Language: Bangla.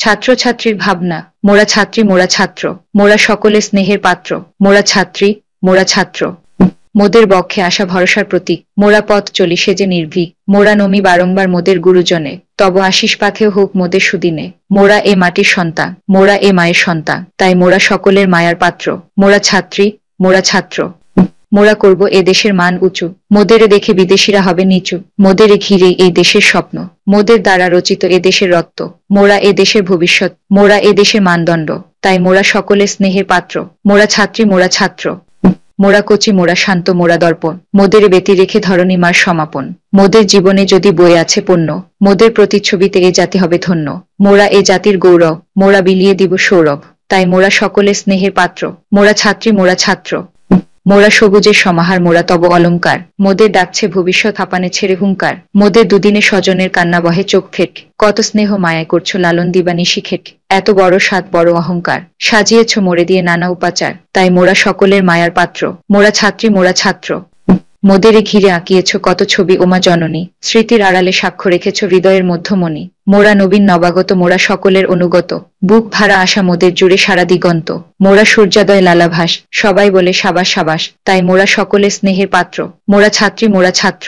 ছাত্রছাত্রীর ভাবনা, মোরা ছাত্রী মোরা ছাত্র, মোরা সকলে স্নেহের পাত্র, মোরা ছাত্রী মোরা ছাত্র। মোদের বক্ষে আসা ভরসার প্রতীক, মোরা পথ চলি সেজে নির্ভীক, মোরা নমি বারংবার মোদের গুরুজনে, তব আশিস পাথেও হোক মোদের সুদিনে। মোরা এ মাটির সন্তান, মোরা এ মায়ের সন্তান, তাই মোরা সকলের মায়ার পাত্র, মোরা ছাত্রী মোরা ছাত্র। মোরা করব এ দেশের মান উঁচু, মোদেরে দেখে বিদেশিরা হবে নিচু, মোদেরে ঘিরে এই দেশের স্বপ্ন, মোদের দ্বারা রচিত এ দেশের রক্ত, মোরা এ দেশের ভবিষ্যৎ, মোরা এ দেশের মানদণ্ড, তাই মোরা সকলে স্নেহের পাত্র, মোরা ছাত্রী মোরা ছাত্র। মোরা কচি মোরা শান্ত মোরা দর্পণ, মোদের বেতি রেখে ধরণী মার সমাপন, মোদের জীবনে যদি বই আছে পণ্য, মোদের প্রতিচ্ছবিতে এ জাতি হবে ধন্য, মোরা এ জাতির গৌরব, মোরা বিলিয়ে দিব সৌরভ, তাই মোরা সকলে স্নেহের পাত্র, মোরা ছাত্রী মোরা ছাত্র। মোরা সবুজের সমাহার মোরা তব অলংকার, মোদের ডাকছে ভবিষ্যৎ হাঁপানে ছেড়ে হুঙ্কার, মোদের দুদিনে স্বজনের কান্না বহে চোখ ফেটে, কত স্নেহ মায়ায় করছো লালন দিবানি শিখেট, এত বড় সাত বড় অহংকার, সাজিয়েছ মোরে দিয়ে নানা উপাচার, তাই মোরা সকলের মায়ার পাত্র, মোরা ছাত্রী মোরা ছাত্র। মোদেরে ঘিরে আঁকিয়েছ কত ছবি ওমা জননী, স্মৃতির আড়ালে সাক্ষ্য রেখেছ হৃদয়ের মধ্যমণি, মোরা নবীন নবাগত মোরা সকলের অনুগত, বুক ভাড়া আসা মোদের জুড়ে সারা দিগন্ত, মোরা সূর্যোদয় লালাভাস, সবাই বলে সাবাস সাবাস, তাই মোরা সকলে স্নেহের পাত্র, মোরা ছাত্রী মোরা ছাত্র।